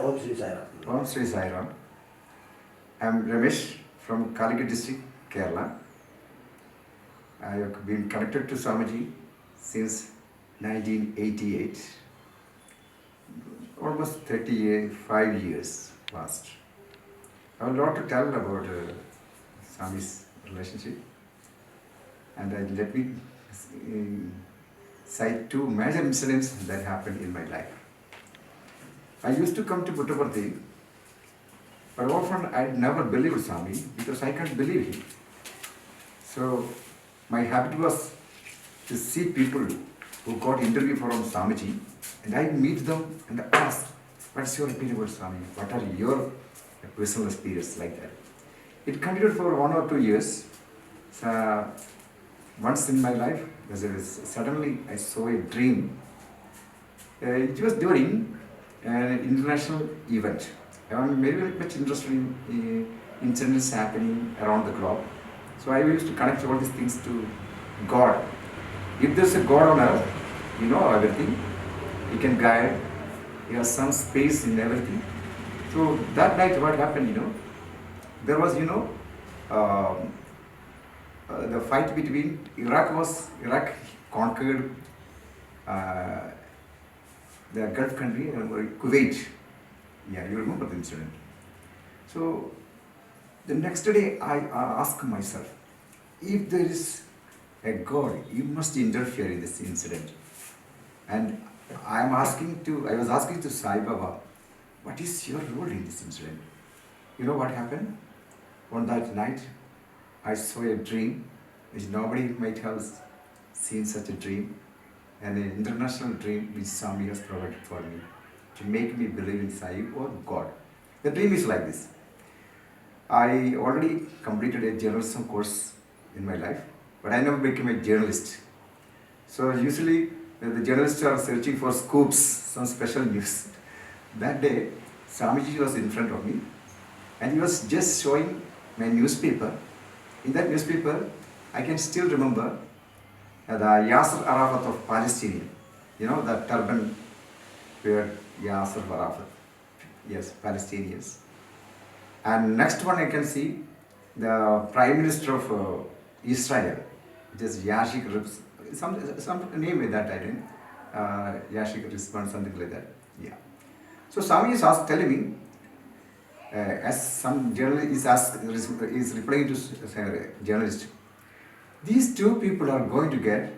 Om Sri Sai Ram. Om Sri Sai Ram. I am Ramesh from Calicut district, Kerala. I have been connected to Swamiji since 1988. Almost 35 years past. I have a lot to tell about Swami's relationship. And let me cite two major incidents that happened in my life. I used to come to Puttaparthi, but often I never believed Swami because I can't believe him. So my habit was to see people who got interview from Swamiji, and I meet them and ask, what's your opinion about Swami? What are your personal experience like that? It continued for 1 or 2 years. So once in my life, suddenly I saw a dream. It was during an international event. I am very much interested in incidents happening around the globe. So I used to connect all these things to God. If there's a God on earth, you know everything. He can guide. He has some space in everything. So that night, what happened, there was, the fight between Iraq conquered the Gulf country, Kuwait. Yeah, you remember the incident. So the next day I asked myself, if there is a God, you must interfere in this incident. And I was asking to Sai Baba, what is your role in this incident? You know what happened? On that night, I saw a dream, which nobody might have seen such a dream, and an international dream which Swami has provided for me to make me believe in Sai or God. The dream is like this. I already completed a journalism course in my life, but I never became a journalist. So usually the journalists are searching for scoops, some special news. That day, Swamiji was in front of me, and he was just showing my newspaper. In that newspaper, I can still remember the Yasser Arafat of Palestine. You know, the turban where Yasser Arafat, yes, Palestinians. And next one I can see the Prime Minister of Israel, it is Yashik Rips, some name with that I think, Yashik Rispon, something like that. Yeah. So Swami is telling me, as some journalist is replying to a journalist, these two people are going to get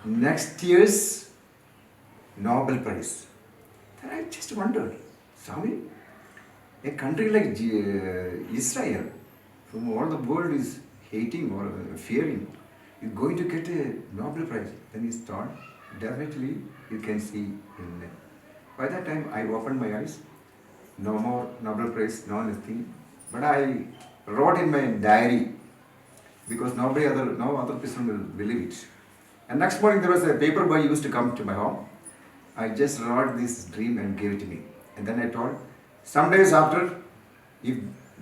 next year's Nobel Prize. Then I just wondered, Swami, a country like Israel, whom all the world is hating or fearing, is going to get a Nobel Prize. Then he thought, definitely you can see in them. By that time, I opened my eyes. No more Nobel Prize, no nothing. But I wrote in my diary, because no other person will believe it. And next morning there was a paper boy used to come to my home. I just wrote this dream and gave it to me. And then I told, some days after, if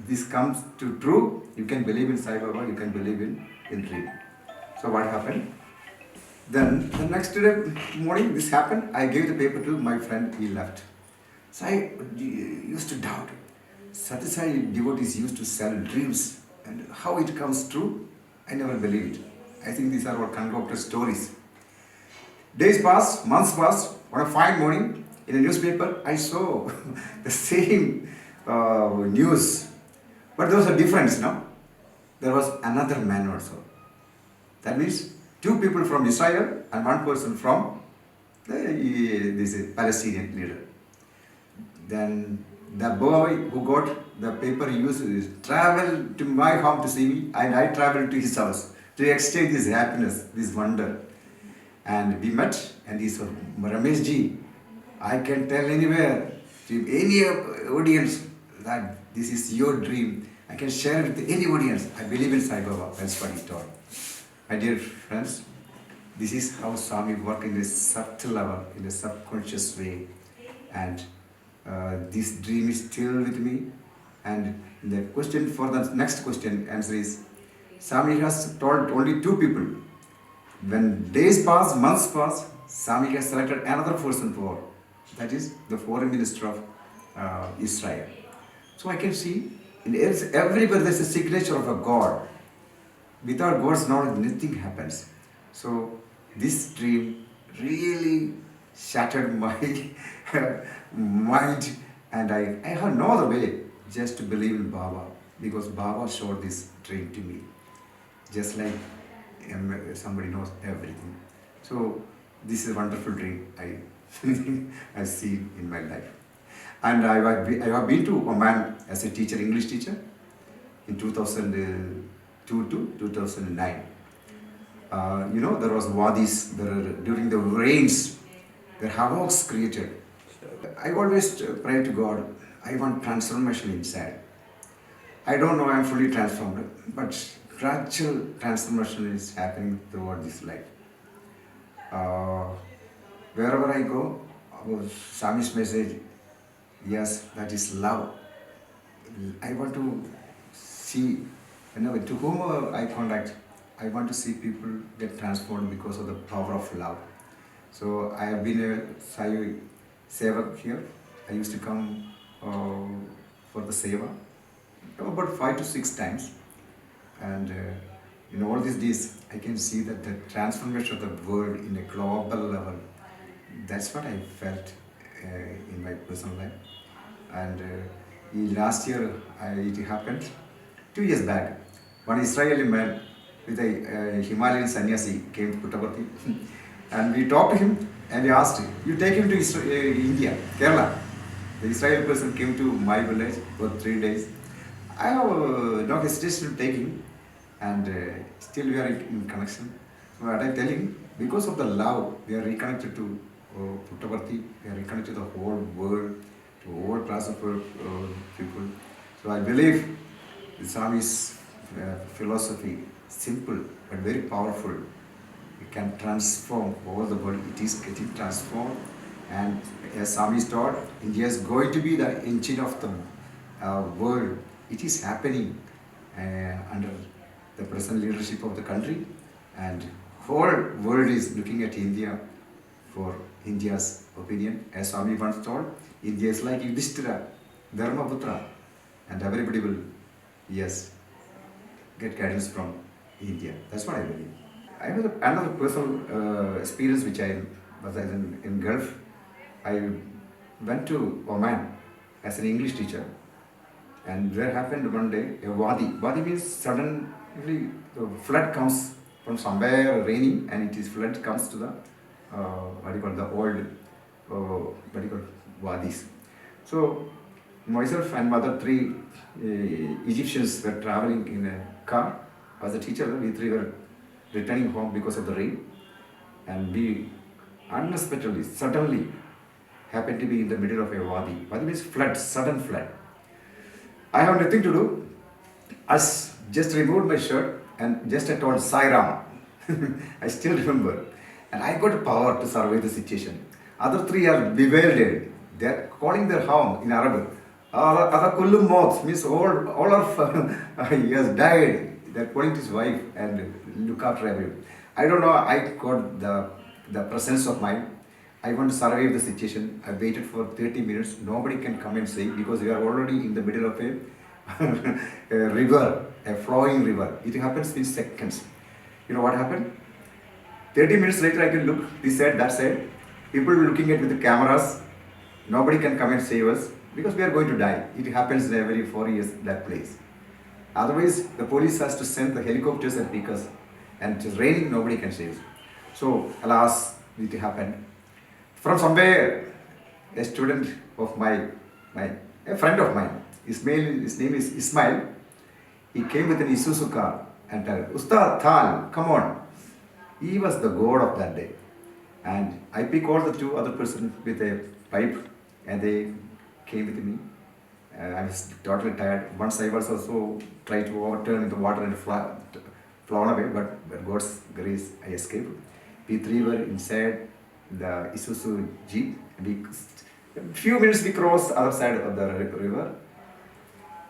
this comes to true, you can believe in Sai Baba, you can believe in dream. So what happened? Then the next day morning this happened, I gave the paper to my friend, he left. So I used to doubt. Sathya Sai devotees used to sell dreams, and how it comes true, I never believed. I think these are all concocted stories. Days passed, months passed. On a fine morning, in a newspaper, I saw the same news. But there was a difference, no? There was another man also. That means 2 people from Israel and 1 person from this Palestinian leader. Then the boy who got the paper used traveled to my home to see me, and I traveled to his house to exchange this happiness, this wonder. And we met, and he said, Ramesh ji, I can tell anywhere to any audience that this is your dream. I can share it with any audience. I believe in Sai Baba. That's what he told. My dear friends, this is how Swami works in a subtle level, in a subconscious way. And this dream is still with me. And the question for the next question answer is, Swami has told only 2 people. When days pass, months pass, Swami has selected another person for, that is the foreign minister of Israel. So I can see everywhere there's a signature of a God. Without God's knowledge, nothing happens. So this dream really shattered my mind, and I have no other way just to believe in Baba, because Baba showed this dream to me, just like somebody knows everything. So this is a wonderful dream I see in my life. And I have been to Oman as a teacher, English teacher, in 2002 to 2009. There was wadis, during the rains, the havocs created. I always pray to God, I want transformation inside. I don't know I'm fully transformed, but gradual transformation is happening toward this life. Uh, Wherever I go, Swami's message, yes, that is love. I want to see, to whom I contact, I want to see people get transformed because of the power of love. So I have been a Sai Seva here. I used to come for the Seva about 5 to 6 times. And in all these days, I can see that the transformation of the world in a global level, that's what I felt in my personal life. And last year, it happened 2 years back. One Israeli man with a Himalayan sannyasi came to Puttaparthi, and we talked to him and we asked him, you take him to India, Kerala. The Israeli person came to my village for 3 days. I have no hesitation to take him, and still we are in connection. So what I tell him, because of the love, we are reconnected to Puttaparthi, we are reconnected to the whole world, to all class of people. So I believe the Swami's philosophy, simple but very powerful. It can transform all the world. It is getting transformed. And as Swami taught, India is going to be the engine of the world. It is happening under the present leadership of the country, and whole world is looking at India for India's opinion. As Swami once told, India is like Yudhishthira, Dharmaputra, and everybody will, yes, get guidance from India. That's what I believe. I have another personal experience which I was in Gulf. I went to Oman as an English teacher, and there happened one day a wadi. Wadi means suddenly the flood comes from somewhere raining, and it is flood comes to the the old wadis. So myself and other three Egyptians were traveling in a car. As a teacher, we three were returning home because of the rain, and we unexpectedly, suddenly happened to be in the middle of a wadi. Wadi means flood, sudden flood. I have nothing to do. I just removed my shirt and just I told Sai Ram. I still remember. And I got power to survive the situation. Other three are bewildered. They are calling their home in Arabic. Other kullum mouth means all of he has died. They are calling his wife and look after everyone. I don't know. I got the presence of mind. I want to survive the situation. I waited for 30 minutes. Nobody can come and say, because we are already in the middle of a river, a flowing river. It happens in seconds. You know what happened? 30 minutes later, I can look this side, that side. People looking at with the cameras. Nobody can come and save us because we are going to die. It happens every 4 years, that place. Otherwise, the police has to send the helicopters and pick us. And it is raining, nobody can save us. So, alas, it happened. From somewhere, a student of a friend of mine, his name is Ismail. He came with an Isuzu car and told, Ustad, Thal, come on. He was the god of that day. And I picked all the two other persons with a pipe, and they came with me. I was totally tired. Once I was also tried to overturn in the water and flown away, but by God's grace, I escaped. We three were inside the Isuzu Jeep. A few minutes we crossed the other side of the river.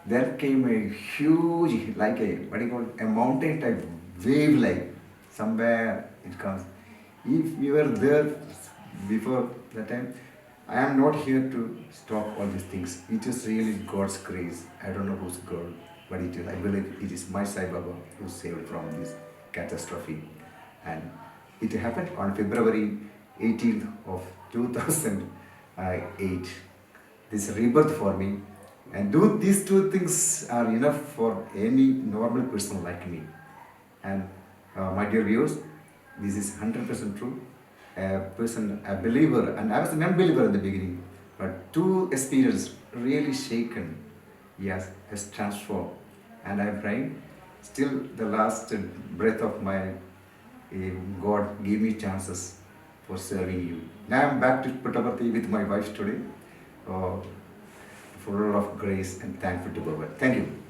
There came a huge, like a mountain type wave, like somewhere it comes. If we were there before that time, I am not here to stop all these things. It is really God's grace. I don't know whose God, but it is. I believe it is my Sai Baba who saved from this catastrophe. And it happened on February 18th of 2008. This rebirth for me. And these two things are enough for any normal person like me. And my dear viewers, this is 100% true. A person, a believer, and I was an unbeliever in the beginning, but two experiences really shaken, yes, has transformed. And I'm praying, still the last breath of my God, give me chances for serving you. Now I'm back to Puttaparthi with my wife today, uh, full of grace and thankful to God. Thank you.